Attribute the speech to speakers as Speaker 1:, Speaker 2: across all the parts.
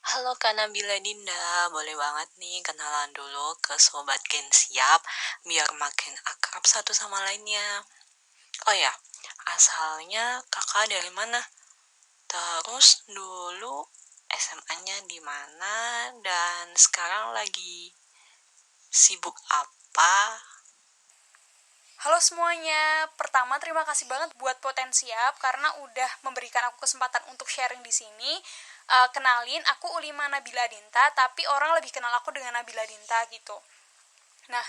Speaker 1: Halo Kak Nabila Dinda, boleh banget nih kenalan dulu ke Sobat Gen Siap biar makin akrab satu sama lainnya. Oh ya, asalnya kakak dari mana? Terus dulu SMA-nya di mana dan sekarang lagi sibuk apa?
Speaker 2: Halo semuanya, pertama terima kasih banget buat Potensiap karena udah memberikan aku kesempatan untuk sharing di sini. Kenalin, aku Ulima Nabila Dinta, tapi orang lebih kenal aku dengan Nabila Dinta gitu. Nah,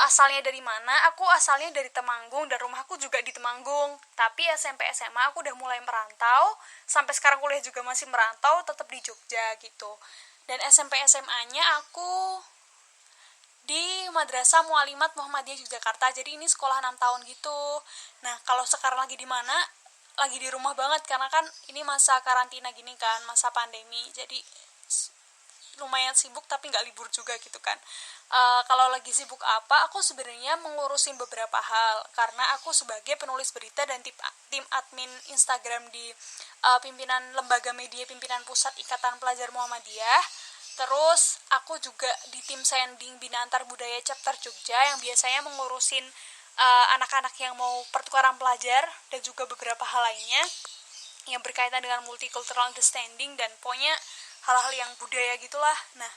Speaker 2: asalnya dari mana? Aku asalnya dari Temanggung dan rumahku juga di Temanggung. Tapi SMP SMA aku udah mulai merantau, sampai sekarang kuliah juga masih merantau, tetap di Jogja gitu. Dan SMP SMA-nya aku di Madrasah Mualimat Muhammadiyah Yogyakarta. Jadi ini sekolah 6 tahun gitu. Nah, kalau sekarang lagi di mana? Lagi di rumah banget karena kan ini masa karantina gini kan, masa pandemi. Jadi lumayan sibuk tapi nggak libur juga gitu kan. Kalau lagi sibuk apa, aku sebenarnya mengurusin beberapa hal karena aku sebagai penulis berita dan tim admin Instagram di pimpinan lembaga media pimpinan pusat Ikatan Pelajar Muhammadiyah. Terus aku juga di tim sending Bina Antar Budaya Chapter Jogja yang biasanya mengurusin anak-anak yang mau pertukaran pelajar dan juga beberapa hal lainnya yang berkaitan dengan multicultural understanding dan pokoknya hal-hal yang budaya gitulah. Nah,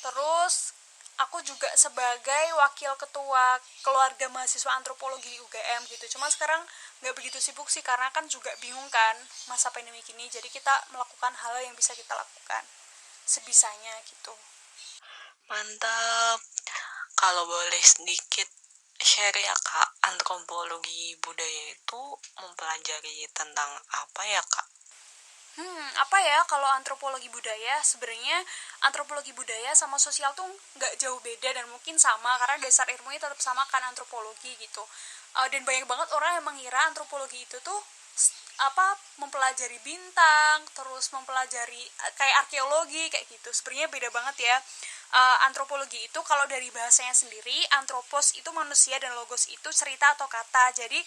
Speaker 2: terus aku juga sebagai wakil ketua keluarga mahasiswa antropologi di UGM gitu. Cuma sekarang nggak begitu sibuk sih karena kan juga bingung kan masa pandemi gini. Jadi kita melakukan hal yang bisa kita lakukan sebisanya gitu.
Speaker 1: Mantap. Kalau boleh sedikit share ya Kak, antropologi budaya itu mempelajari tentang apa ya Kak?
Speaker 2: Apa ya kalau antropologi budaya? Sebenarnya antropologi budaya sama sosial tuh nggak jauh beda dan mungkin sama karena dasar ilmunya tetap sama kan antropologi gitu. Dan banyak banget orang yang mengira antropologi itu tuh mempelajari bintang, terus mempelajari kayak arkeologi kayak gitu. Sebenarnya beda banget ya. Antropologi itu kalau dari bahasanya sendiri, antropos itu manusia dan logos itu cerita atau kata. Jadi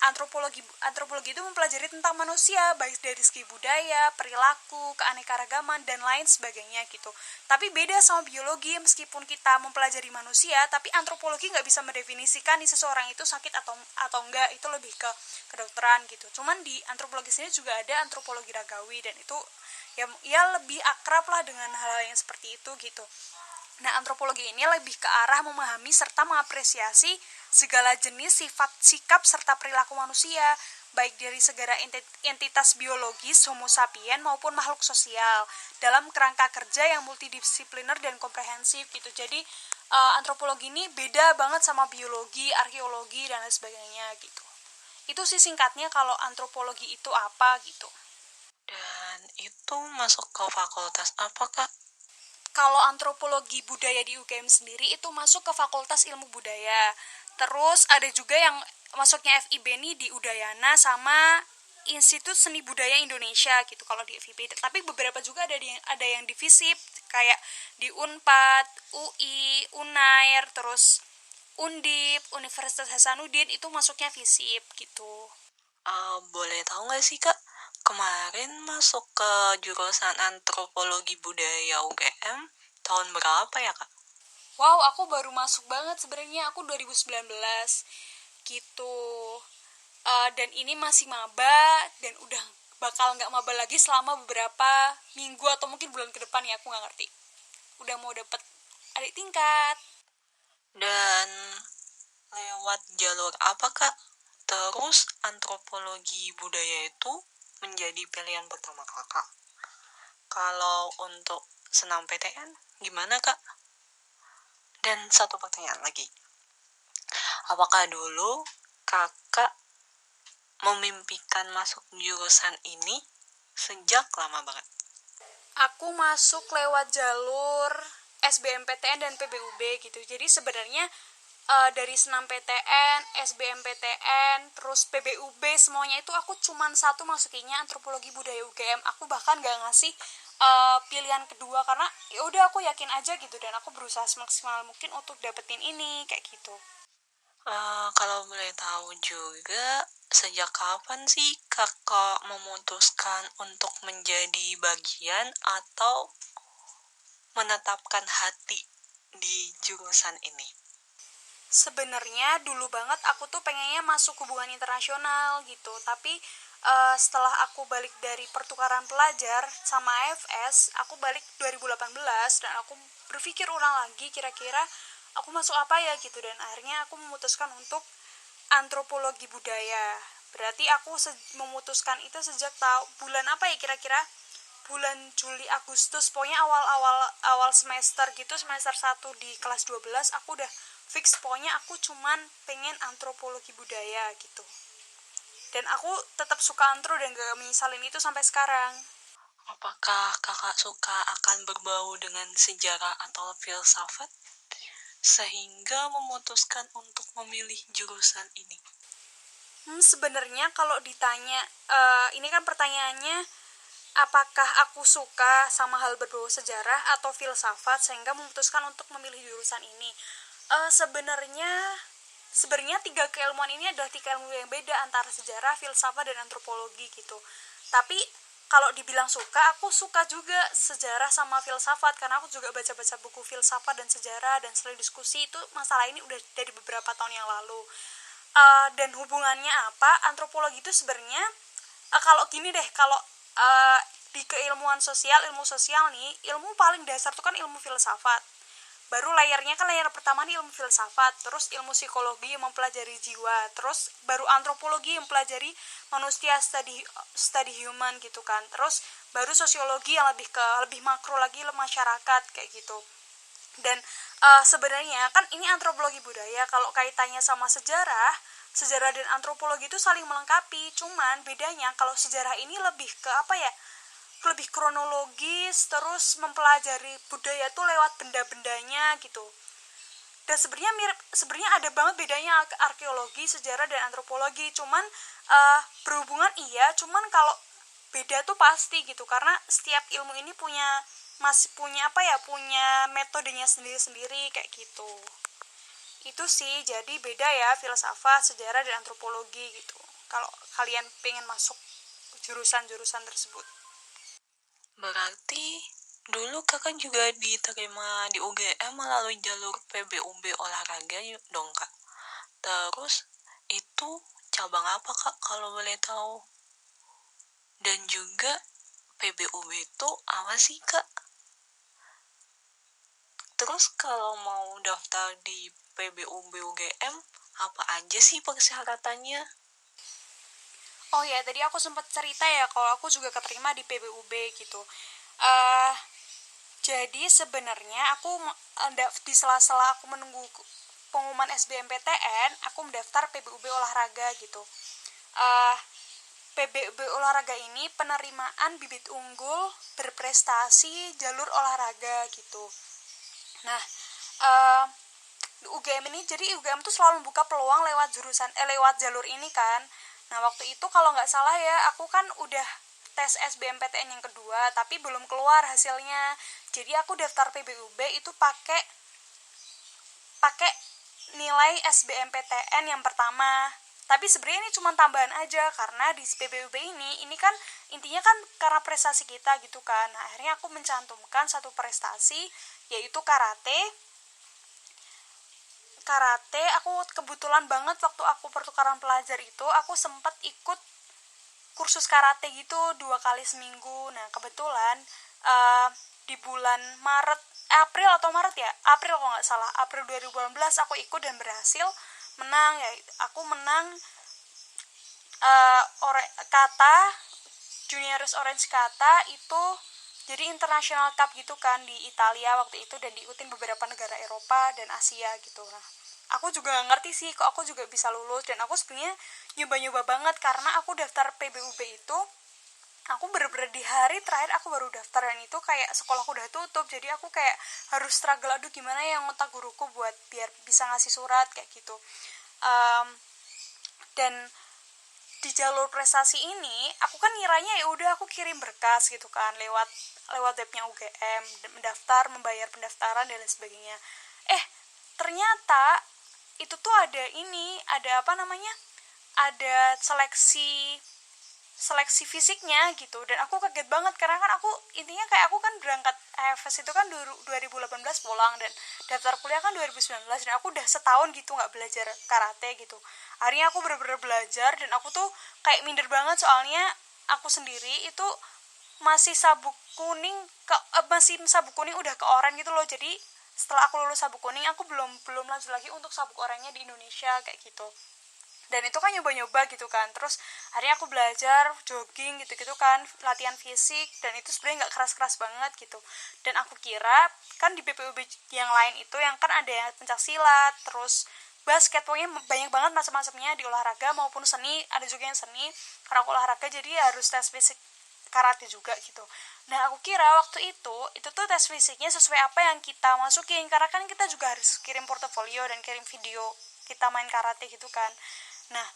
Speaker 2: antropologi itu mempelajari tentang manusia baik dari segi budaya, perilaku, keanekaragaman dan lain sebagainya gitu. Tapi beda sama biologi, meskipun kita mempelajari manusia, tapi antropologi nggak bisa mendefinisikan nih seseorang itu sakit atau enggak, itu lebih ke kedokteran gitu. Cuman di antropologi sini juga ada antropologi ragawi dan itu ya lebih akrab lah dengan hal-hal yang seperti itu gitu. Nah, antropologi ini lebih ke arah memahami serta mengapresiasi segala jenis sifat, sikap, serta perilaku manusia, baik dari segala entitas biologis, homo sapien, maupun makhluk sosial, dalam kerangka kerja yang multidisipliner dan komprehensif gitu. Jadi, antropologi ini beda banget sama biologi, arkeologi, dan lain sebagainya gitu. Itu sih singkatnya kalau antropologi itu apa gitu.
Speaker 1: Dan itu masuk ke fakultas apa Kak?
Speaker 2: Kalau antropologi budaya di UGM sendiri itu masuk ke Fakultas Ilmu Budaya. Terus ada juga yang masuknya FIB nih di Udayana sama Institut Seni Budaya Indonesia gitu kalau di FIB. Tapi beberapa juga ada yang di FISIP kayak di Unpad, UI, Unair, terus Undip, Universitas Hasanuddin itu masuknya FISIP gitu.
Speaker 1: Boleh tahu nggak sih Kak, kemarin masuk ke jurusan antropologi budaya UGM tahun berapa ya Kak?
Speaker 2: Wow, aku baru masuk banget sebenarnya, aku 2019 gitu. Dan ini masih maba dan udah bakal nggak maba lagi selama beberapa minggu atau mungkin bulan ke depan ya, aku nggak ngerti. Udah mau dapet adik tingkat.
Speaker 1: Dan lewat jalur apa Kak? Terus antropologi budaya itu menjadi pilihan pertama Kakak. Kalau untuk senam PTN gimana Kak? Dan satu pertanyaan lagi. Apakah dulu Kakak memimpikan masuk jurusan ini sejak lama banget?
Speaker 2: Aku masuk lewat jalur SBMPTN dan PBUB gitu. Jadi sebenarnya dari senam PTN, SBMPTN, terus PBUB semuanya itu aku cuman satu masukinnya antropologi budaya UGM. Aku bahkan gak ngasih pilihan kedua karena ya udah aku yakin aja gitu dan aku berusaha semaksimal mungkin untuk dapetin ini kayak gitu.
Speaker 1: Kalau boleh tahu juga, sejak kapan sih kakak memutuskan untuk menjadi bagian atau menetapkan hati di jurusan ini?
Speaker 2: Sebenarnya dulu banget aku tuh pengennya masuk hubungan internasional gitu, tapi setelah aku balik dari pertukaran pelajar sama AFS, aku balik 2018 dan aku berpikir ulang lagi kira-kira aku masuk apa ya gitu, dan akhirnya aku memutuskan untuk antropologi budaya. Berarti aku memutuskan itu sejak bulan apa ya kira-kira? Bulan Juli Agustus, pokoknya awal semester gitu, semester 1 di kelas 12 aku udah fix, pokoknya aku cuman pengen antropologi budaya gitu. Dan aku tetap suka antro dan gak menyesalin itu sampai sekarang.
Speaker 1: Apakah kakak suka akan berbau dengan sejarah atau filsafat sehingga memutuskan untuk memilih jurusan ini?
Speaker 2: Sebenarnya kalau ditanya, ini kan pertanyaannya apakah aku suka sama hal berbau sejarah atau filsafat sehingga memutuskan untuk memilih jurusan ini. Sebenarnya tiga keilmuan ini adalah tiga ilmu yang beda antara sejarah, filsafat, dan antropologi gitu. Tapi kalau dibilang suka, aku suka juga sejarah sama filsafat karena aku juga baca-baca buku filsafat dan sejarah, dan sering diskusi itu masalah ini udah dari beberapa tahun yang lalu. Dan hubungannya apa? Antropologi itu sebenarnya kalau gini deh, kalau di keilmuan sosial, ilmu sosial nih, ilmu paling dasar tuh kan ilmu filsafat. Baru layarnya kan layar pertama nih ilmu filsafat, terus ilmu psikologi yang mempelajari jiwa, terus baru antropologi yang mempelajari manusia, study human gitu kan, terus baru sosiologi yang lebih makro lagi, masyarakat kayak gitu. Dan sebenarnya kan ini antropologi budaya, kalau kaitannya sama sejarah dan antropologi itu saling melengkapi, cuman bedanya kalau sejarah ini lebih ke apa ya, lebih kronologis, terus mempelajari budaya tuh lewat benda-bendanya gitu. Dan sebenarnya ada banget bedanya arkeologi, sejarah, dan antropologi, cuman berhubungan iya, cuman kalau beda tuh pasti gitu, karena setiap ilmu ini masih punya punya metodenya sendiri-sendiri kayak gitu. Itu sih, jadi beda ya filsafat, sejarah, dan antropologi gitu kalau kalian pengen masuk jurusan-jurusan tersebut.
Speaker 1: Berarti dulu kakak juga diterima di UGM melalui jalur PBUB olahraga dong kak. Terus itu cabang apa kak kalau boleh tahu? Dan juga PBUB itu apa sih kak? Terus kalau mau daftar di PBUB UGM, apa aja sih persyaratannya?
Speaker 2: Oh ya, tadi aku sempat cerita ya kalau aku juga keterima di PBUB gitu. Uh, jadi sebenarnya aku di sela-sela aku menunggu pengumuman SBMPTN, aku mendaftar PBUB olahraga gitu. PBUB olahraga ini penerimaan bibit unggul berprestasi jalur olahraga gitu. Nah, UGM ini, jadi UGM tuh selalu membuka peluang lewat jalur ini kan. Nah, waktu itu kalau nggak salah ya, aku kan udah tes SBMPTN yang kedua, tapi belum keluar hasilnya. Jadi aku daftar PBUB itu pakai nilai SBMPTN yang pertama. Tapi sebenarnya ini cuma tambahan aja, karena di PBUB ini kan intinya kan karena prestasi kita gitu kan. Nah, akhirnya aku mencantumkan satu prestasi, yaitu karate. Aku kebetulan banget waktu aku pertukaran pelajar itu aku sempat ikut kursus karate gitu 2 kali seminggu. Nah, kebetulan di bulan April atau Maret ya, April kalau nggak salah, April 2018 aku ikut dan berhasil menang ya. Aku menang kata Juniors Orange Kata itu, jadi international cup gitu kan di Italia waktu itu, dan diikutin beberapa negara Eropa dan Asia gitu. Nah, aku juga gak ngerti sih kok aku juga bisa lulus, dan aku sebenarnya nyoba-nyoba banget karena aku daftar PBUB itu aku bener-bener di hari terakhir aku baru daftar, dan itu kayak sekolahku udah tutup, jadi aku kayak harus struggle, aduh gimana ya ngontak guruku buat biar bisa ngasih surat kayak gitu. Dan di jalur prestasi ini aku kan ngiranya ya udah aku kirim berkas gitu kan lewat webnya UGM, mendaftar, membayar pendaftaran dan lain sebagainya. Ternyata itu tuh ada ada seleksi seleksi fisiknya gitu. Dan aku kaget banget karena kan aku intinya kayak aku kan berangkat AFS itu kan 2018 pulang, dan daftar kuliah kan 2019, dan aku udah setahun gitu nggak belajar karate gitu. Akhirnya aku bener-bener belajar, dan aku tuh kayak minder banget soalnya aku sendiri itu masih sabuk kuning masih sabuk kuning udah ke oranye gitu loh. Jadi setelah aku lulus sabuk kuning, aku belum lanjut lagi untuk sabuk oranye di Indonesia kayak gitu. Dan itu kan nyoba-nyoba gitu kan. Terus akhirnya aku belajar jogging gitu-gitu kan, latihan fisik, dan itu sebenarnya nggak keras-keras banget gitu. Dan aku kira kan di BPUB yang lain itu yang kan ada yang pencak silat, terus basket, pokoknya banyak banget macam-macamnya di olahraga maupun seni, ada juga yang seni. Karena aku olahraga jadi harus tes fisik karate juga gitu. Nah, aku kira waktu itu tuh tes fisiknya sesuai apa yang kita masukin, karena kan kita juga harus kirim portofolio dan kirim video kita main karate gitu kan. Nah,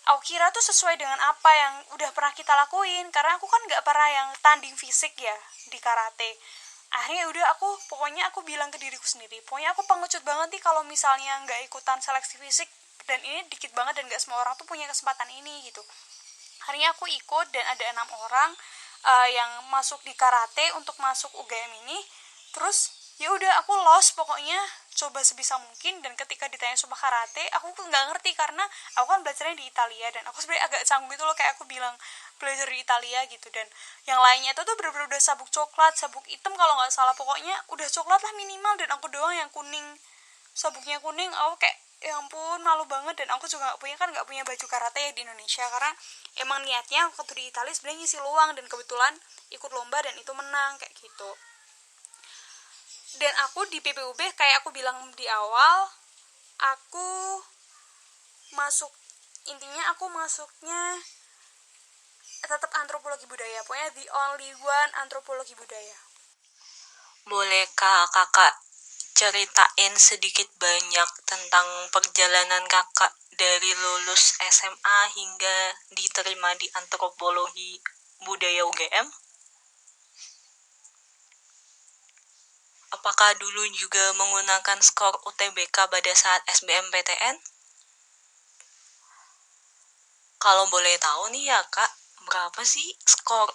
Speaker 2: aku kira tuh sesuai dengan apa yang udah pernah kita lakuin, karena aku kan nggak pernah yang tanding fisik ya di karate. Akhirnya udah pokoknya aku bilang ke diriku sendiri, pokoknya aku pengecut banget nih kalau misalnya nggak ikutan seleksi fisik, dan ini dikit banget dan nggak semua orang tuh punya kesempatan ini gitu. Akhirnya aku ikut, dan ada 6 orang yang masuk di karate untuk masuk UGM ini. Terus ya udah aku lost pokoknya, coba sebisa mungkin. Dan ketika ditanya sumpah karate, aku nggak ngerti karena aku kan belajarnya di Italia, dan aku sebenarnya agak canggung gitu loh, kayak aku bilang belajar di Italia gitu. Dan yang lainnya itu tuh bener-bener udah sabuk coklat, sabuk hitam kalau nggak salah, pokoknya udah coklat lah minimal, dan aku doang yang kuning, sabuknya kuning. Aku kayak ya ampun, malu banget. Dan aku juga nggak punya baju karate ya di Indonesia, karena emang niatnya waktu di Italia sebenarnya ngisi luang, dan kebetulan ikut lomba dan itu menang kayak gitu. Dan aku di PPUB kayak aku bilang di awal, aku masuk, intinya aku masuknya tetap antropologi budaya, pokoknya the only one antropologi budaya.
Speaker 1: Bolehkah kakak ceritain sedikit banyak tentang perjalanan kakak dari lulus SMA hingga diterima di antropologi budaya UGM? Apakah dulu juga menggunakan skor UTBK pada saat SBMPTN? Kalau boleh tahu nih ya kak, berapa sih skor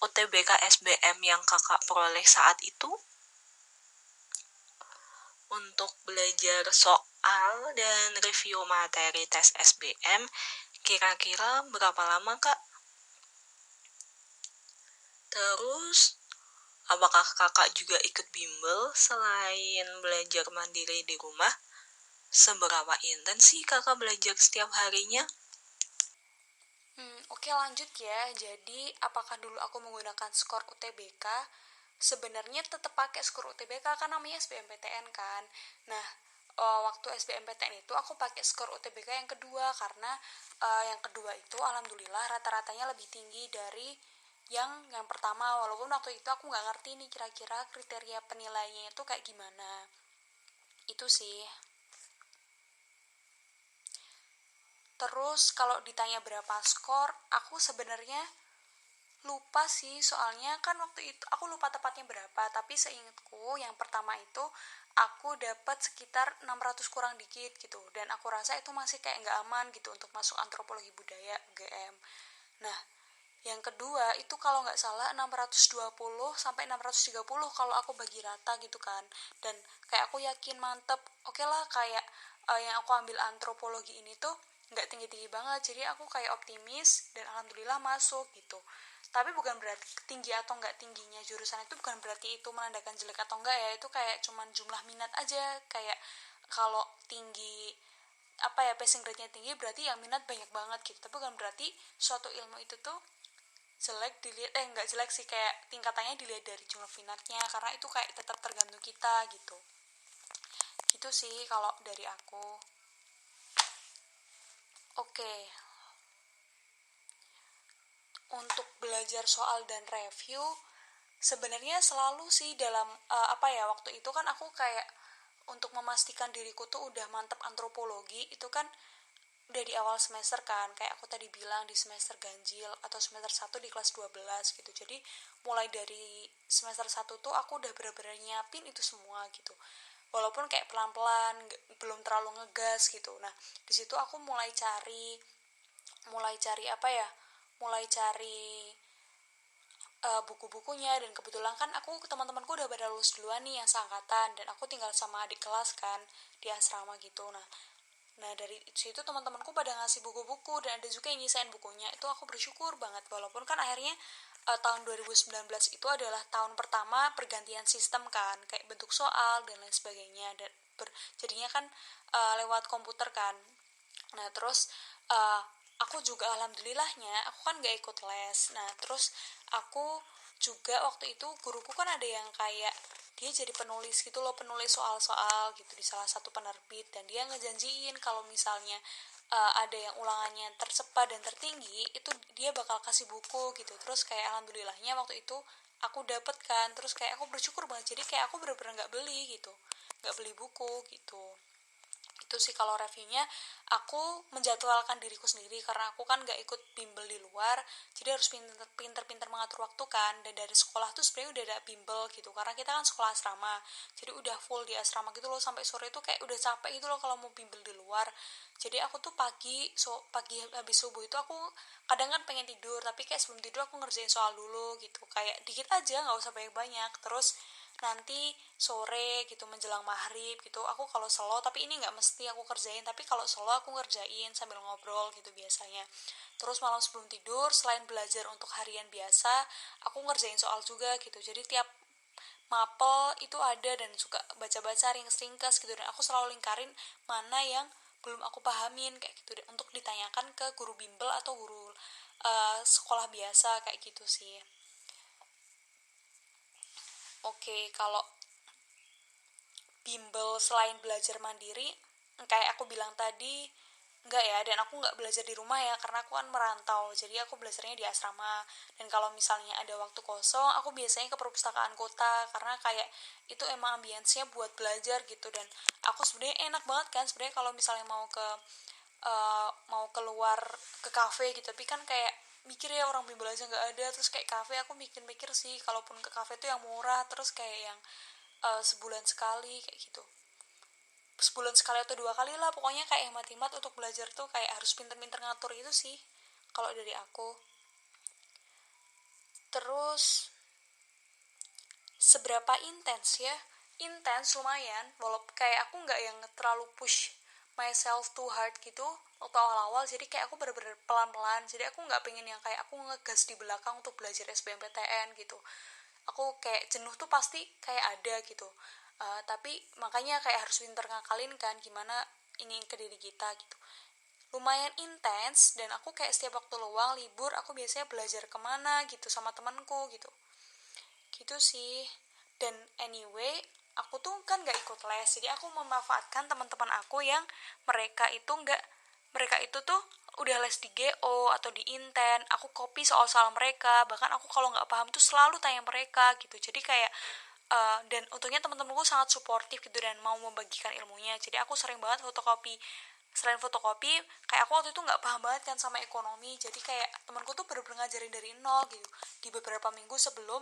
Speaker 1: UTBK SBM yang kakak peroleh saat itu? Untuk belajar soal dan review materi tes SBM, kira-kira berapa lama kak? Terus, apakah kakak juga ikut bimbel selain belajar mandiri di rumah? Seberapa intens sih kakak belajar setiap harinya?
Speaker 2: Oke, lanjut ya. Jadi apakah dulu aku menggunakan skor UTBK? Sebenarnya tetap pakai skor UTBK kan namanya SBMPTN kan. Nah, waktu SBMPTN itu aku pakai skor UTBK yang kedua, karena yang kedua itu alhamdulillah rata-ratanya lebih tinggi dari yang pertama, walaupun waktu itu aku nggak ngerti nih kira-kira kriteria penilaiannya itu kayak gimana. Itu sih. Terus kalau ditanya berapa skor, aku sebenarnya lupa sih, soalnya kan waktu itu aku lupa tepatnya berapa, tapi seingatku yang pertama itu aku dapat sekitar 600 kurang dikit gitu, dan aku rasa itu masih kayak nggak aman gitu untuk masuk antropologi budaya UGM. Nah, yang kedua itu kalau nggak salah 620 sampai 630 kalau aku bagi rata gitu kan. Dan kayak aku yakin mantep, oke lah, kayak yang aku ambil antropologi ini tuh nggak tinggi-tinggi banget, jadi aku kayak optimis dan alhamdulillah masuk gitu. Tapi bukan berarti tinggi atau nggak tingginya jurusan itu bukan berarti itu menandakan jelek atau enggak ya, itu kayak cuman jumlah minat aja. Kayak kalau tinggi passing grade-nya tinggi berarti yang minat banyak banget gitu, tapi bukan berarti suatu ilmu itu tuh jelek dilihat, nggak jelek sih, kayak tingkatannya dilihat dari jumlah minatnya, karena itu kayak tetap tergantung kita gitu. Gitu sih kalau dari aku. Oke, untuk belajar soal dan review sebenarnya selalu sih dalam waktu itu kan aku kayak untuk memastikan diriku tuh udah mantep antropologi itu kan udah di awal semester kan, kayak aku tadi bilang di semester ganjil atau semester 1 di kelas 12 gitu. Jadi mulai dari semester 1 tuh aku udah bener-bener nyiapin itu semua gitu, walaupun kayak pelan-pelan, belum terlalu ngegas gitu. Nah, di situ aku mulai cari mulai cari buku-bukunya, dan kebetulan kan aku teman-temanku udah pada lulus duluan nih yang seangkatan, dan aku tinggal sama adik kelas kan di asrama gitu. Nah dari situ teman-temanku pada ngasih buku-buku, dan ada juga yang nyisain bukunya. Itu aku bersyukur banget, walaupun kan akhirnya tahun 2019 itu adalah tahun pertama pergantian sistem kan, kayak bentuk soal dan lain sebagainya, dan jadinya kan lewat komputer kan. Nah terus uh, aku juga alhamdulillahnya aku kan gak ikut les. Nah terus aku juga waktu itu guruku kan ada yang kayak dia jadi penulis gitu loh, penulis soal-soal gitu di salah satu penerbit, dan dia ngejanjiin kalau misalnya ada yang ulangannya tercepat dan tertinggi itu dia bakal kasih buku gitu. Terus kayak alhamdulillahnya waktu itu aku dapet kan, terus kayak aku bersyukur banget, jadi kayak aku bener-bener gak beli gitu, gak beli buku gitu. Itu sih kalau reviewnya. Aku menjadwalkan diriku sendiri karena aku kan gak ikut bimbel di luar, jadi harus pinter-pinter mengatur waktu kan. Dan dari sekolah tuh sebenarnya udah ada bimbel gitu, karena kita kan sekolah asrama, jadi udah full di asrama gitu loh, sampai sore itu kayak udah capek gitu loh kalau mau bimbel di luar. Jadi aku tuh pagi habis subuh itu aku kadang kan pengen tidur, tapi kayak sebelum tidur aku ngerjain soal dulu gitu, kayak dikit aja nggak usah banyak-banyak. Terus nanti sore gitu menjelang maghrib gitu aku kalau selo, tapi ini nggak mesti aku kerjain, tapi kalau selo aku ngerjain sambil ngobrol gitu biasanya. Terus malam sebelum tidur selain belajar untuk harian biasa, aku ngerjain soal juga gitu. Jadi tiap mapel itu ada, dan suka baca-baca ringkas-ringkas gitu, dan aku selalu lingkarin mana yang belum aku pahamin kayak gitu, dan untuk ditanyakan ke guru bimbel atau guru sekolah biasa kayak gitu sih. Oke, kalau bimbel selain belajar mandiri, kayak aku bilang tadi, enggak ya, dan aku nggak belajar di rumah ya, karena aku kan merantau, jadi aku belajarnya di asrama. Dan kalau misalnya ada waktu kosong, aku biasanya ke perpustakaan kota, karena kayak itu emang ambience-nya buat belajar gitu. Dan aku sebenarnya enak banget kan sebenarnya kalau misalnya mau keluar ke kafe gitu, tapi kan kayak mikir ya orang bimbel aja nggak ada. Terus kayak kafe aku mikir-mikir sih, kalaupun ke kafe tuh yang murah, terus kayak yang sebulan sekali kayak gitu, sebulan sekali atau 2 kali lah pokoknya, kayak hemat-hemat untuk belajar tuh kayak harus pinter-pinter ngatur itu sih kalau dari aku. Terus seberapa intens ya, intens lumayan, walaupun kayak aku nggak yang terlalu push myself too hard gitu waktu awal-awal. Jadi kayak aku bener-bener pelan-pelan, jadi aku nggak pengen yang kayak aku ngegas di belakang untuk belajar SBMPTN gitu. Aku kayak jenuh tuh pasti kayak ada gitu. Tapi makanya kayak harus pinter ngakalin kan gimana ini ke diri kita gitu. Lumayan intens, dan aku kayak setiap waktu luang libur aku biasanya belajar kemana gitu sama temanku gitu, gitu sih. Dan anyway aku tuh kan gak ikut les, jadi aku memanfaatkan teman-teman aku yang mereka itu nggak mereka itu tuh udah les di GO atau di Inten. Aku copy soal-soal mereka, bahkan aku kalau nggak paham tuh selalu tanya mereka gitu. Jadi kayak dan untungnya teman-temanku sangat suportif gitu dan mau membagikan ilmunya, jadi aku sering banget fotokopi. Selain fotokopi, kayak aku waktu itu nggak paham banget kan sama ekonomi, jadi kayak temanku tuh bener-bener ngajarin dari nol gitu di beberapa minggu sebelum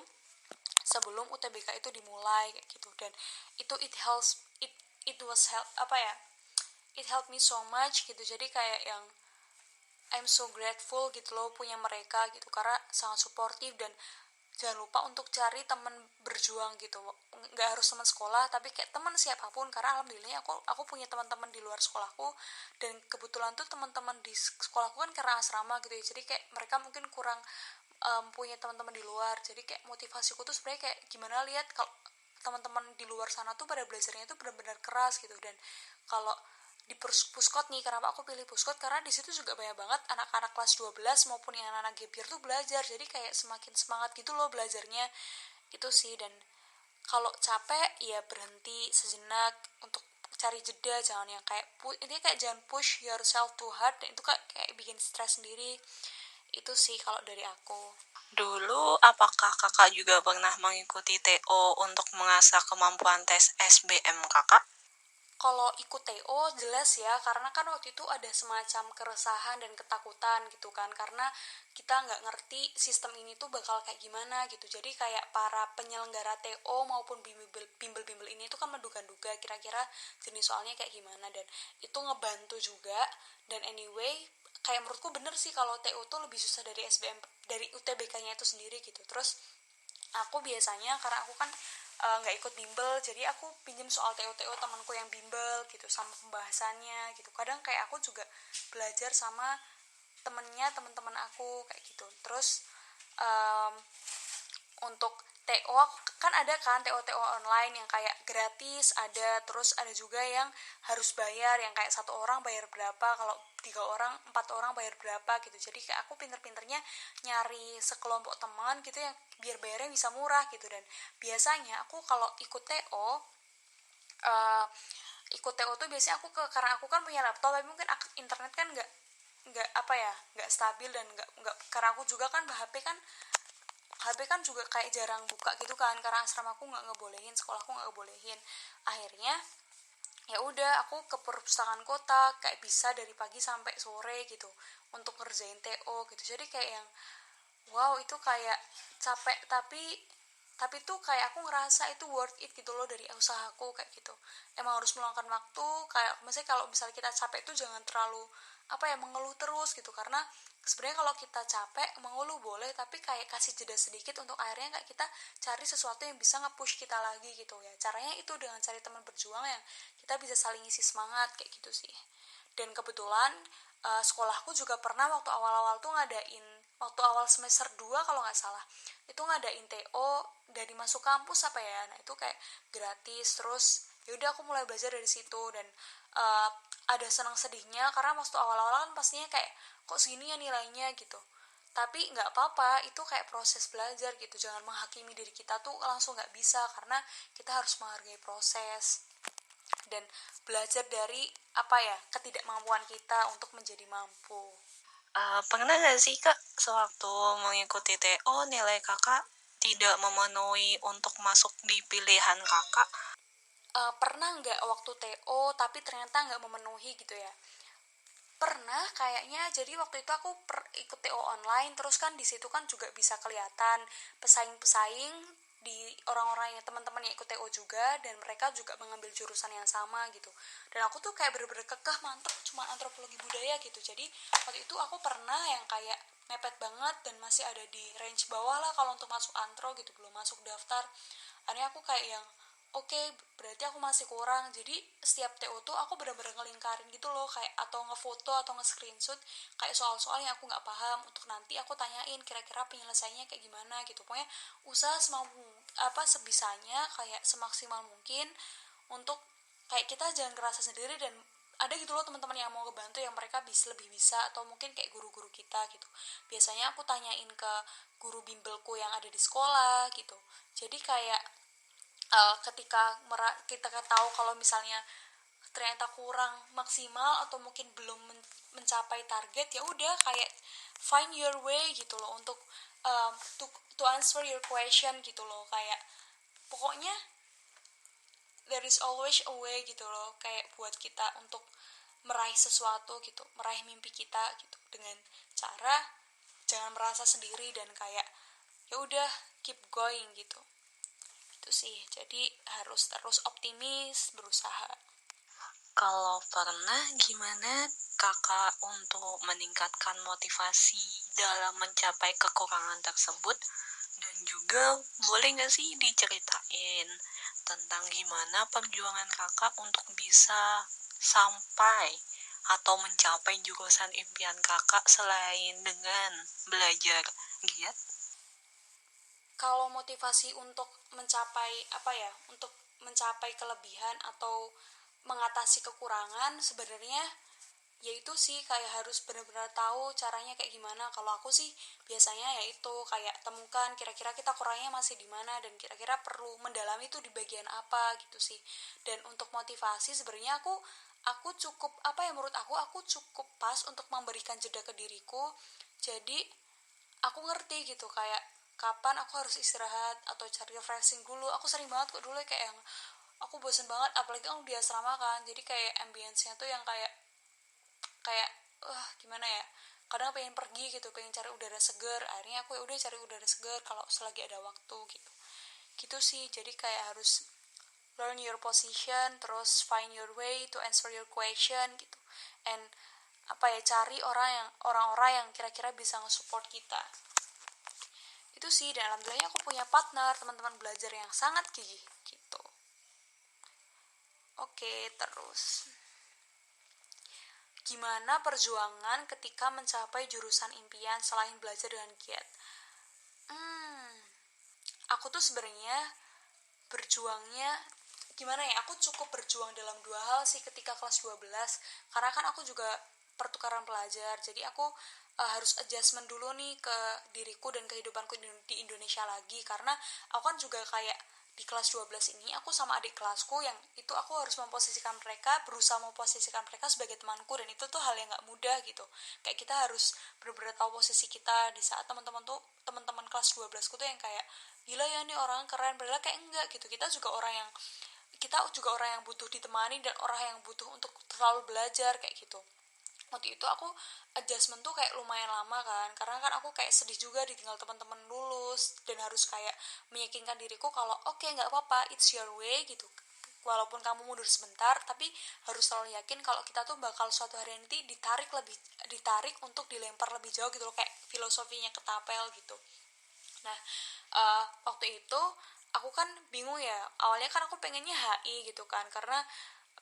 Speaker 2: sebelum UTBK itu dimulai kayak gitu. Dan it was help apa ya, it helped me so much gitu. Jadi kayak yang I'm so grateful gitu loh punya mereka gitu, karena sangat suportif. Dan jangan lupa untuk cari teman berjuang gitu, nggak harus teman sekolah, tapi kayak teman siapapun, karena alhamdulillah aku punya teman-teman di luar sekolahku. Dan kebetulan tuh teman-teman di sekolahku kan karena asrama gitu ya, jadi kayak mereka mungkin kurang punya teman-teman di luar. Jadi kayak motivasiku tuh sebenarnya kayak gimana lihat kalau teman-teman di luar sana tuh pada belajarnya tuh benar-benar keras gitu. Dan kalau di puskot nih, kenapa aku pilih puskot, karena di situ juga banyak banget anak-anak kelas 12 maupun yang anak-anak gap year tuh belajar, jadi kayak semakin semangat gitu loh belajarnya. Itu sih. Dan kalau capek ya berhenti sejenak untuk cari jeda, jangan yang kayak ini kayak jangan push yourself too hard, dan itu kayak bikin stres sendiri. Itu sih kalau dari aku.
Speaker 1: Dulu, apakah kakak juga pernah mengikuti TO untuk mengasah kemampuan tes SBM kakak?
Speaker 2: Kalau ikut TO jelas ya, karena kan waktu itu ada semacam keresahan dan ketakutan gitu kan, karena kita nggak ngerti sistem ini tuh bakal kayak gimana gitu. Jadi kayak para penyelenggara TO maupun bimbel-bimbel ini tuh kan menduga-duga kira-kira jenis soalnya kayak gimana, dan itu ngebantu juga. Dan anyway kayak menurutku bener sih kalau TO tuh lebih susah dari SBM, dari UTBK-nya itu sendiri gitu. Terus aku biasanya karena aku kan nggak ikut bimbel, jadi aku pinjem soal TO temanku yang bimbel gitu sama pembahasannya gitu. Kadang kayak aku juga belajar sama teman-teman aku kayak gitu. Terus um, untuk TO kan ada kan TO online yang kayak gratis ada, terus ada juga yang harus bayar yang kayak 1 orang bayar berapa, kalau 3 orang 4 orang bayar berapa gitu. Jadi kayak aku pinter-pinternya nyari sekelompok teman gitu yang biar bayarnya bisa murah gitu. Dan biasanya aku kalau ikut TO tuh biasanya aku karena aku kan punya laptop, tapi mungkin internet kan nggak apa ya, nggak stabil, dan nggak karena aku juga kan HP kan juga kayak jarang buka gitu kan, karena asramaku nggak ngebolehin, sekolahku nggak ngebolehin. Akhirnya ya udah aku ke perpustakaan kota kayak bisa dari pagi sampai sore gitu untuk ngerjain TO gitu. Jadi kayak yang wow, itu kayak capek, tapi tuh kayak aku ngerasa itu worth it gitu loh dari usahaku kayak gitu. Emang harus meluangkan waktu, kayak misalnya kalau misalnya kita capek tuh jangan terlalu apa ya, mengeluh terus gitu. Karena sebenarnya kalau kita capek mengeluh boleh, tapi kayak kasih jeda sedikit untuk akhirnya kayak kita cari sesuatu yang bisa nge-push kita lagi gitu ya. Caranya itu dengan cari teman berjuang yang kita bisa saling isi semangat kayak gitu sih. Dan kebetulan sekolahku juga pernah waktu awal-awal tuh ngadain, waktu awal semester 2 kalau nggak salah, itu ngadain TO dari masuk kampus apa ya. Nah itu kayak gratis. Terus yaudah aku mulai belajar dari situ. Dan uh, ada senang sedihnya karena waktu awal-awal kan pastinya kayak kok segini ya nilainya gitu. Tapi nggak apa-apa, itu kayak proses belajar gitu. Jangan menghakimi diri kita tuh langsung nggak bisa, karena kita harus menghargai proses dan belajar dari apa ya, ketidakmampuan kita untuk menjadi mampu.
Speaker 1: Pernah nggak sih kak sewaktu mengikuti TO nilai kakak tidak memenuhi untuk masuk di pilihan kakak?
Speaker 2: Pernah nggak waktu TO tapi ternyata nggak memenuhi gitu ya? Pernah kayaknya. Jadi waktu itu aku ikut TO online, terus kan di situ kan juga bisa kelihatan pesaing-pesaing di orang-orang yang teman-teman yang ikut TO juga, dan mereka juga mengambil jurusan yang sama gitu. Dan aku tuh kayak bener-bener kekeh mantep cuma antropologi budaya gitu. Jadi waktu itu aku pernah yang kayak mepet banget dan masih ada di range bawah lah kalau untuk masuk antro gitu, belum masuk daftar. Akhirnya aku kayak yang oke, berarti aku masih kurang. Jadi setiap TO tuh aku benar-benar ngelingkarin gitu loh, kayak atau ngefoto atau nge-screenshot kayak soal-soal yang aku nggak paham, untuk nanti aku tanyain kira-kira penyelesaiannya kayak gimana gitu. Pokoknya usaha semampu apa sebisanya, kayak semaksimal mungkin untuk kayak kita jangan ngerasa sendiri. Dan ada gitu loh teman-teman yang mau ngebantu, yang mereka lebih bisa, atau mungkin kayak guru-guru kita gitu. Biasanya aku tanyain ke guru bimbelku yang ada di sekolah gitu. Jadi kayak ketika kita tahu kalau misalnya ternyata kurang maksimal atau mungkin belum mencapai target, ya udah kayak find your way gitu loh untuk to answer your question gitu loh. Kayak pokoknya there is always a way gitu loh, kayak buat kita untuk meraih sesuatu gitu, meraih mimpi kita gitu, dengan cara jangan merasa sendiri dan kayak ya udah keep going gitu. Itu sih, jadi harus terus optimis, berusaha.
Speaker 1: Kalau pernah, gimana kakak untuk meningkatkan motivasi dalam mencapai kekurangan tersebut? Dan juga boleh nggak sih diceritain tentang gimana perjuangan kakak untuk bisa sampai atau mencapai jurusan impian kakak selain dengan belajar giat?
Speaker 2: Kalau motivasi untuk mencapai apa ya, untuk mencapai kelebihan atau mengatasi kekurangan, sebenarnya yaitu sih kayak harus benar-benar tahu caranya kayak gimana. Kalau aku sih biasanya yaitu kayak temukan kira-kira kita kurangnya masih di mana, dan kira-kira perlu mendalami itu di bagian apa gitu sih. Dan untuk motivasi sebenarnya aku cukup apa ya, menurut aku cukup pas untuk memberikan jeda ke diriku. Jadi aku ngerti gitu kayak kapan aku harus istirahat atau cari refreshing dulu. Aku sering banget kok dulu kayak yang aku bosen banget, apalagi aku di asrama kan, jadi kayak ambience-nya tuh yang kayak kayak gimana ya, kadang pengen pergi gitu, pengen cari udara segar. Akhirnya aku ya udah cari udara segar kalau selagi ada waktu gitu. Gitu sih, jadi kayak harus learn your position, terus find your way to answer your question gitu. And cari orang-orang yang kira-kira bisa nge-support kita. Itu sih, dan alhamdulillahnya aku punya partner, teman-teman belajar yang sangat gigih gitu. Oke, terus gimana perjuangan ketika mencapai jurusan impian selain belajar dengan giat? Aku tuh sebenarnya berjuangnya gimana ya, aku cukup berjuang dalam dua hal sih ketika kelas 12, karena kan aku juga pertukaran pelajar, jadi aku harus adjustment dulu nih ke diriku dan kehidupanku di Indonesia lagi, karena aku kan juga kayak di kelas 12 ini aku sama adik kelasku yang itu aku harus berusaha memposisikan mereka sebagai temanku, dan itu tuh hal yang gak mudah gitu. Kayak kita harus benar-benar tahu posisi kita di saat teman-teman kelas 12 ku tuh yang kayak gila ya nih orang keren, padahal kayak enggak gitu. Kita juga orang yang butuh ditemani dan orang yang butuh untuk selalu belajar kayak gitu. Waktu itu aku adjustment tuh kayak lumayan lama kan, karena kan aku kayak sedih juga ditinggal teman-teman lulus, dan harus kayak meyakinkan diriku kalau oke, nggak apa-apa, it's your way gitu. Walaupun kamu mundur sebentar, tapi harus selalu yakin kalau kita tuh bakal suatu hari nanti ditarik untuk dilempar lebih jauh gitu loh, kayak filosofinya ketapel gitu. Nah, waktu itu aku kan bingung ya, awalnya kan aku pengennya HI gitu kan, karena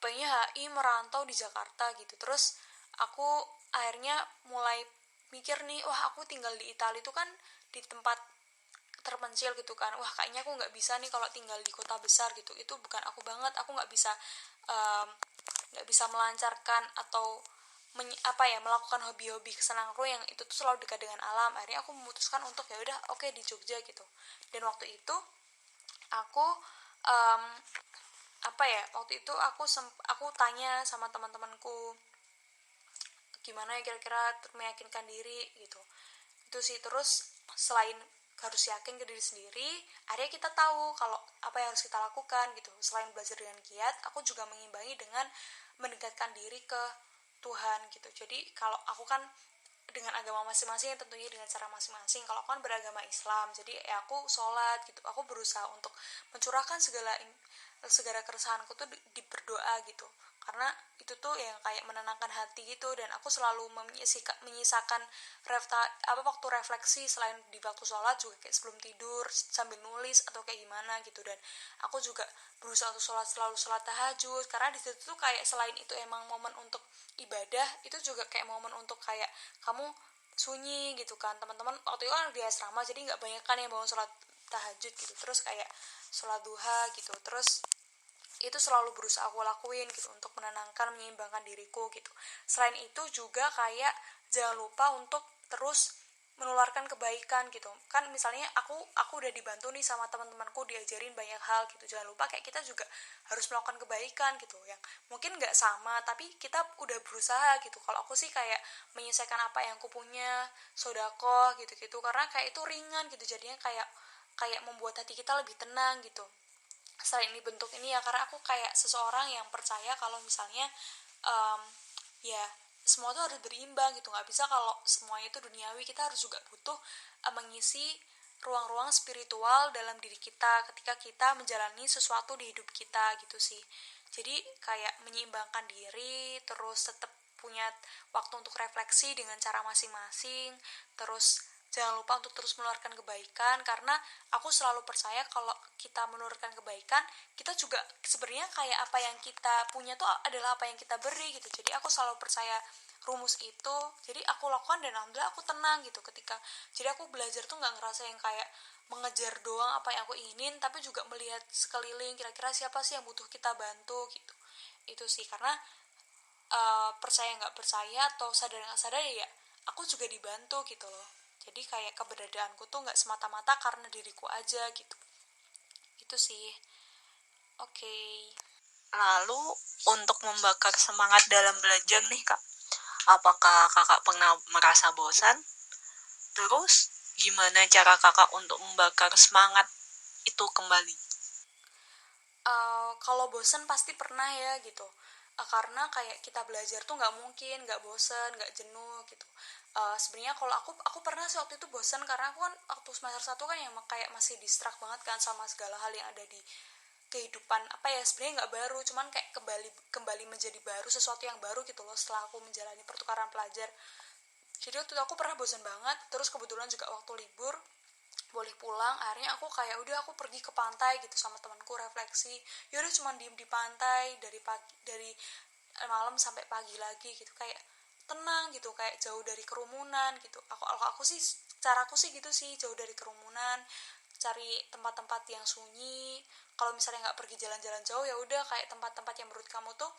Speaker 2: pengennya HI merantau di Jakarta gitu. Terus aku akhirnya mulai mikir nih, wah aku tinggal di Italia itu kan di tempat terpencil gitu kan, wah kayaknya aku nggak bisa nih kalau tinggal di kota besar gitu, itu bukan aku banget, aku nggak bisa melancarkan atau melakukan hobi-hobi kesenanganku yang itu tuh selalu dekat dengan alam. Akhirnya aku memutuskan untuk ya udah oke, di Jogja gitu. Dan waktu itu aku um, aku tanya sama teman-temanku gimana ya kira-kira meyakinkan diri gitu. Itu sih. Terus selain harus yakin ke diri sendiri, akhirnya kita tahu kalau apa yang harus kita lakukan gitu. Selain belajar dengan giat, aku juga mengimbangi dengan mendekatkan diri ke Tuhan gitu. Jadi kalau aku kan dengan agama masing-masing, tentunya dengan cara masing-masing. Kalau aku kan beragama Islam, jadi ya aku sholat gitu. Aku berusaha untuk mencurahkan segala keresahanku tuh berdoa gitu, karena itu tuh yang kayak menenangkan hati gitu. Dan aku selalu menyisakan waktu refleksi selain di waktu sholat, juga kayak sebelum tidur sambil nulis atau kayak gimana gitu. Dan aku juga berusaha untuk selalu sholat tahajud, karena di situ tuh kayak selain itu emang momen untuk ibadah, itu juga kayak momen untuk kayak kamu sunyi gitu kan. Teman-teman waktu itu kan di asrama, jadi nggak banyak kan yang bangun sholat tahajud gitu, terus kayak sholat duha gitu. Terus itu selalu berusaha aku lakuin gitu untuk menenangkan, menyeimbangkan diriku gitu. Selain itu juga kayak jangan lupa untuk terus menularkan kebaikan gitu kan. Misalnya aku udah dibantu nih sama teman-temanku, diajarin banyak hal gitu, jangan lupa kayak kita juga harus melakukan kebaikan gitu, yang mungkin nggak sama tapi kita udah berusaha gitu. Kalau aku sih kayak menyelesaikan apa yang aku punya, sodako gitu-gitu, karena kayak itu ringan gitu, jadinya kayak membuat hati kita lebih tenang gitu. Selain dibentuk ini ya, karena aku kayak seseorang yang percaya kalau misalnya ya semua tuh harus berimbang gitu, nggak bisa kalau semuanya itu duniawi. Kita harus juga butuh mengisi ruang-ruang spiritual dalam diri kita ketika kita menjalani sesuatu di hidup kita gitu sih. Jadi kayak menyeimbangkan diri, terus tetap punya waktu untuk refleksi dengan cara masing-masing. Terus jangan lupa untuk terus mengeluarkan kebaikan, karena aku selalu percaya kalau kita menurunkan kebaikan, kita juga sebenarnya kayak apa yang kita punya tuh adalah apa yang kita beri gitu. Jadi aku selalu percaya rumus itu, jadi aku lakukan dan alhamdulillah aku tenang gitu ketika. Jadi aku belajar tuh nggak ngerasa yang kayak mengejar doang apa yang aku inginin, tapi juga melihat sekeliling, kira-kira siapa sih yang butuh kita bantu gitu. Itu sih, karena percaya nggak percaya atau sadar nggak sadar ya aku juga dibantu gitu loh. Jadi kayak keberadaanku tuh nggak semata-mata karena diriku aja gitu. Itu sih. Oke.
Speaker 1: Lalu untuk membakar semangat dalam belajar nih Kak, apakah Kakak pernah merasa bosan? Terus gimana cara Kakak untuk membakar semangat itu kembali?
Speaker 2: Kalau bosan pasti pernah ya gitu. Karena kayak kita belajar tuh nggak mungkin nggak bosan, nggak jenuh gitu. Sebenarnya kalau aku pernah sih waktu itu bosan, karena aku kan waktu semester 1 kan yang kayak masih distract banget kan sama segala hal yang ada di kehidupan apa ya, sebenarnya nggak baru, cuman kayak kembali menjadi baru, sesuatu yang baru gitu loh setelah aku menjalani pertukaran pelajar. Jadi waktu itu aku pernah bosan banget, terus kebetulan juga waktu libur boleh pulang, akhirnya aku kayak udah aku pergi ke pantai gitu sama temanku refleksi. Yaudah cuman diem di pantai dari malam sampai pagi lagi gitu, kayak tenang gitu, kayak jauh dari kerumunan gitu. Aku sih, caraku sih gitu sih, jauh dari kerumunan, cari tempat-tempat yang sunyi. Kalau misalnya nggak pergi jalan-jalan jauh, ya udah kayak tempat-tempat yang menurut kamu tuh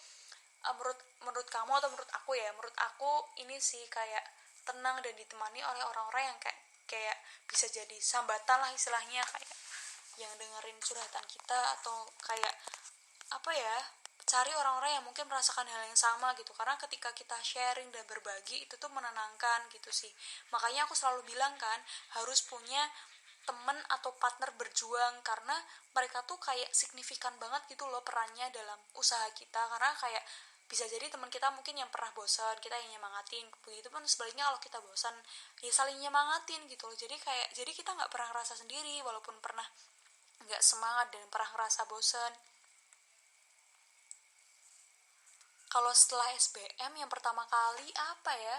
Speaker 2: menurut kamu atau menurut aku ya, menurut aku ini sih kayak tenang dan ditemani oleh orang-orang yang kayak kayak bisa jadi sambatan lah istilahnya, kayak yang dengerin curhatan kita, atau kayak apa ya, cari orang-orang yang mungkin merasakan hal yang sama gitu, karena ketika kita sharing dan berbagi itu tuh menenangkan gitu sih. Makanya aku selalu bilang kan, harus punya temen atau partner berjuang, karena mereka tuh kayak signifikan banget gitu loh perannya dalam usaha kita. Karena kayak bisa jadi teman kita mungkin yang pernah bosan, kita yang nyemangatin, begitu pun sebaliknya kalau kita bosan ya saling nyemangatin gitu loh. Jadi kita nggak pernah ngerasa sendiri walaupun pernah nggak semangat dan pernah ngerasa bosan. Kalau setelah SBM yang pertama kali apa ya,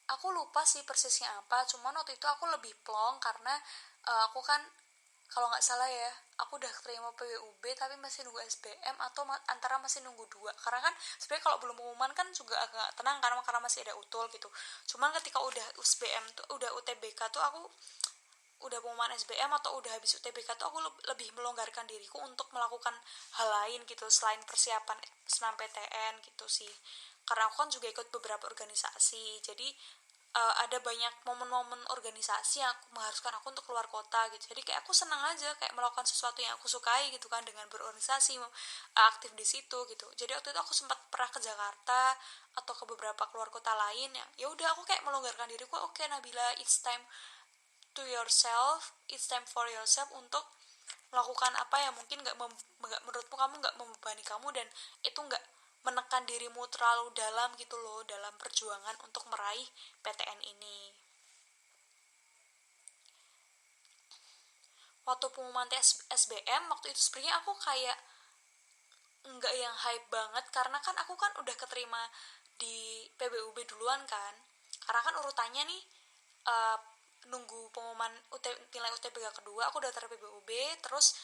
Speaker 2: aku lupa sih persisnya apa, cuman waktu itu aku lebih plong karena aku kan kalau nggak salah ya, aku udah terima PWUB tapi masih nunggu SBM, atau antara masih nunggu dua, karena kan sebenarnya kalau belum pengumuman kan juga agak tenang karena masih ada utul gitu. Cuman ketika udah SBM tuh, udah UTBK tuh, aku udah pengumuman SBM atau udah habis UTBK tuh aku lebih melonggarkan diriku untuk melakukan hal lain gitu selain persiapan SNMPTN gitu sih. Karena aku kan juga ikut beberapa organisasi, jadi ada banyak momen-momen organisasi yang mengharuskan aku untuk keluar kota gitu. Jadi kayak aku senang aja kayak melakukan sesuatu yang aku sukai gitu kan, dengan berorganisasi, aktif di situ gitu. Jadi waktu itu aku sempat pernah ke Jakarta atau ke beberapa keluar kota lain, yang ya udah aku kayak melonggarkan diriku, oke Nabila, it's time to yourself, it's time for yourself untuk melakukan apa yang mungkin menurutmu kamu nggak membebani kamu, dan itu nggak menekan dirimu terlalu dalam gitu loh dalam perjuangan untuk meraih PTN ini. Waktu pengumuman tes SBM waktu itu sebenarnya aku kayak nggak yang hype banget, karena kan aku kan udah keterima di PBUB duluan kan, karena kan urutannya nih uh, nunggu pengumuman nilai UTBK kedua aku daftar PBUB, terus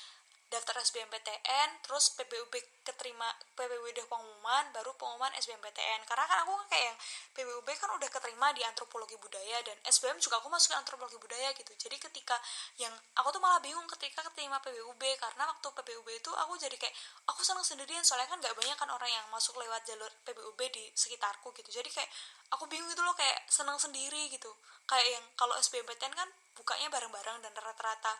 Speaker 2: daftar SBMPTN, terus PBUB keterima, PBUB udah pengumuman, baru pengumuman SBMPTN. Karena kan aku kan kayak yang PBUB kan udah keterima di antropologi budaya, dan SBM juga aku masuk ke antropologi budaya gitu. Jadi ketika yang aku tuh malah bingung ketika keterima PBUB, karena waktu PBUB itu aku jadi kayak aku senang sendirian, soalnya kan gak banyak kan orang yang masuk lewat jalur PBUB di sekitarku gitu. Jadi kayak aku bingung gitu loh, kayak senang sendiri gitu. Kayak yang kalau SBMPTN kan bukanya bareng-bareng, dan rata-rata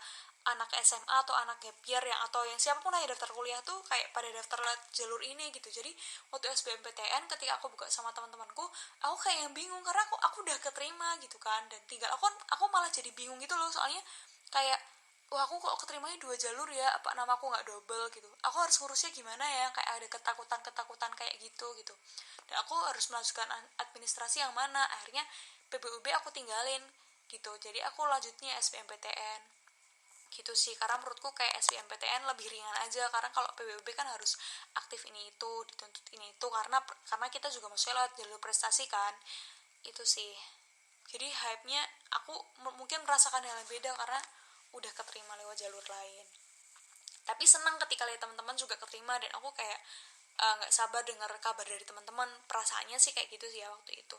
Speaker 2: anak SMA atau anak gap year yang atau yang siapapun yang daftar kuliah tuh kayak pada daftar jalur ini gitu. Jadi waktu SBMPTN ketika aku buka sama teman-temanku, aku kayak yang bingung karena aku udah keterima gitu kan, dan tinggal aku malah jadi bingung gitu loh, soalnya kayak wah aku kok keterimanya dua jalur ya, apa namaku nggak double gitu, aku harus ngurusnya gimana ya, kayak ada ketakutan kayak gitu, dan aku harus melanjutkan administrasi yang mana. Akhirnya PBUB aku tinggalin gitu, jadi aku lanjutnya SBMPTN gitu sih. Karena menurutku kayak SBMPTN lebih ringan aja, karena kalau PBB kan harus aktif ini itu, dituntut ini itu, karena kita juga maksudnya lewat jalur prestasi kan. Itu sih, jadi hype-nya aku mungkin merasakan hal yang beda karena udah keterima lewat jalur lain. Tapi senang ketika lihat teman-teman juga keterima, dan aku kayak nggak sabar dengar kabar dari teman-teman. Perasaannya sih kayak gitu sih ya waktu itu.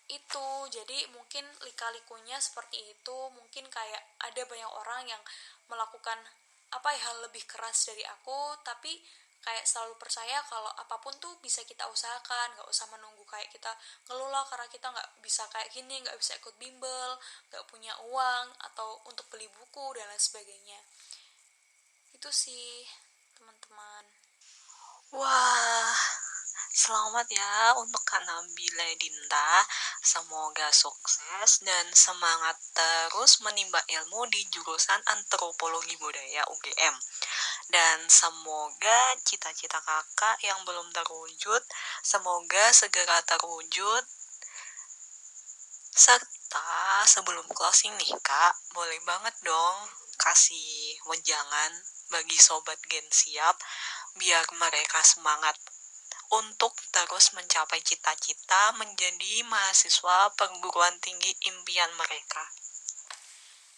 Speaker 2: Itu jadi mungkin lika-likunya seperti itu. Mungkin kayak ada banyak orang yang melakukan apa ya, hal lebih keras dari aku, tapi kayak selalu percaya kalau apapun tuh bisa kita usahakan, nggak usah menunggu kayak kita ngeluh lah karena kita nggak bisa kayak gini, nggak bisa ikut bimbel, nggak punya uang atau untuk beli buku dan lain sebagainya. Itu sih teman-teman.
Speaker 1: Wah, selamat ya untuk Kak Nabila Dinta. Semoga sukses dan semangat terus menimba ilmu di jurusan Antropologi Budaya UGM. Dan semoga cita-cita kakak yang belum terwujud, semoga segera terwujud. Serta sebelum closing nih kak, boleh banget dong kasih wejangan bagi sobat Gen Siap biar mereka semangat untuk terus mencapai cita-cita menjadi mahasiswa perguruan tinggi impian mereka.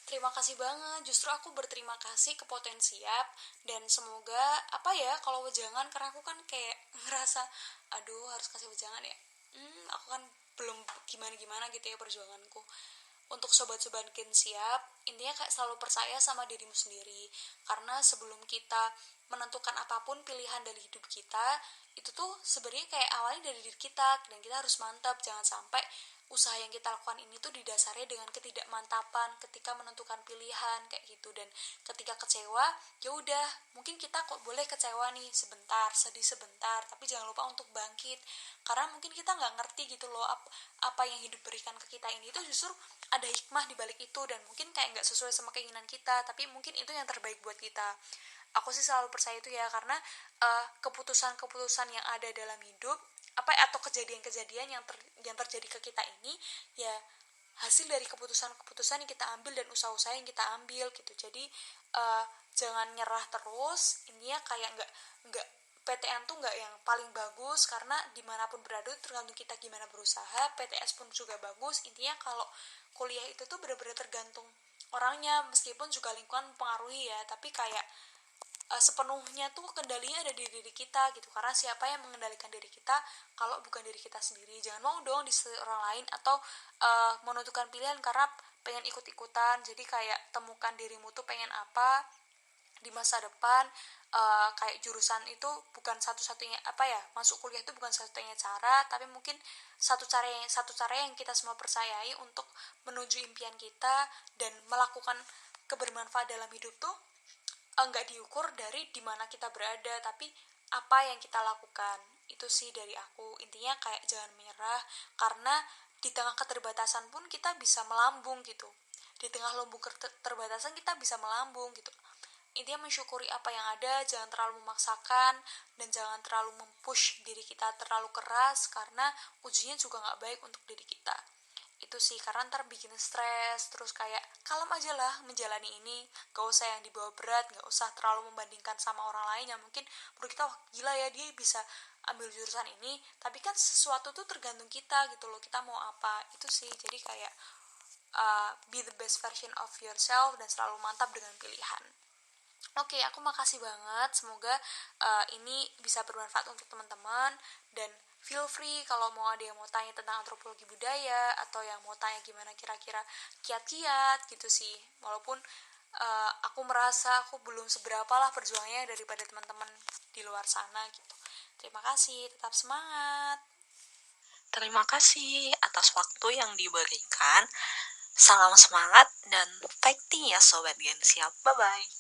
Speaker 2: Terima kasih banget, justru aku berterima kasih ke Potensiap dan semoga kalau wejangan, karena aku kan kayak ngerasa aduh harus kasih wejangan ya. Aku kan belum gimana-gimana gitu ya perjuanganku. Untuk sobat-sobat Gen Siap, intinya kayak selalu percaya sama dirimu sendiri. Karena sebelum kita menentukan apapun pilihan dari hidup kita, itu tuh sebenarnya kayak awalnya dari diri kita, dan kita harus mantap. Jangan sampai usaha yang kita lakukan ini tuh didasari dengan ketidakmantapan ketika menentukan pilihan kayak gitu. Dan ketika kecewa, ya udah, mungkin kita kok boleh kecewa nih sebentar, sedih sebentar, tapi jangan lupa untuk bangkit. Karena mungkin kita nggak ngerti gitu loh, apa yang hidup berikan ke kita ini tuh justru ada hikmah di balik itu, dan mungkin kayak nggak sesuai sama keinginan kita, tapi mungkin itu yang terbaik buat kita. Aku sih selalu percaya itu ya, karena keputusan-keputusan yang ada dalam hidup atau kejadian-kejadian yang terjadi ke kita ini ya hasil dari keputusan-keputusan yang kita ambil dan usaha-usaha yang kita ambil gitu. Jadi jangan nyerah terus. Ini ya kayak nggak PTN tuh nggak yang paling bagus, karena dimanapun berada tergantung kita gimana berusaha. PTS pun juga bagus. Intinya kalau kuliah itu tuh benar-benar tergantung orangnya, meskipun juga lingkungan mempengaruhi ya, tapi kayak sepenuhnya tuh kendalinya ada di diri kita gitu. Karena siapa yang mengendalikan diri kita kalau bukan diri kita sendiri. Jangan mau dong disetir orang lain atau menentukan pilihan karena pengen ikut-ikutan. Jadi kayak temukan dirimu tuh pengen apa di masa depan. Kayak jurusan itu bukan satu-satunya masuk kuliah itu bukan satu-satunya cara, tapi mungkin satu cara yang kita semua percayai untuk menuju impian kita dan melakukan kebermanfaat dalam hidup tuh nggak diukur dari dimana kita berada, tapi apa yang kita lakukan. Itu sih dari aku. Intinya kayak jangan menyerah, karena di tengah keterbatasan pun kita bisa melambung gitu. Di tengah lumbung keterbatasan kita bisa melambung gitu. Intinya mensyukuri apa yang ada, jangan terlalu memaksakan, dan jangan terlalu mempush diri kita terlalu keras, karena ujungnya juga gak baik untuk diri kita. Itu sih, karena ntar bikin stres, terus kayak kalem aja lah menjalani ini, gak usah yang dibawa berat, gak usah terlalu membandingkan sama orang lain yang mungkin menurut kita, wah gila ya dia bisa ambil jurusan ini, tapi kan sesuatu tuh tergantung kita gitu loh, kita mau apa. Itu sih, jadi kayak be the best version of yourself dan selalu mantap dengan pilihan. Oke, aku makasih banget. Semoga ini bisa bermanfaat untuk teman-teman, dan feel free kalau mau ada yang mau tanya tentang antropologi budaya atau yang mau tanya gimana kira-kira kiat-kiat gitu sih. Walaupun aku merasa aku belum seberapa lah perjuangannya daripada teman-teman di luar sana gitu. Terima kasih, tetap semangat.
Speaker 1: Terima kasih atas waktu yang diberikan. Salam semangat dan fighting ya Sobat Gen Siap. Bye-bye.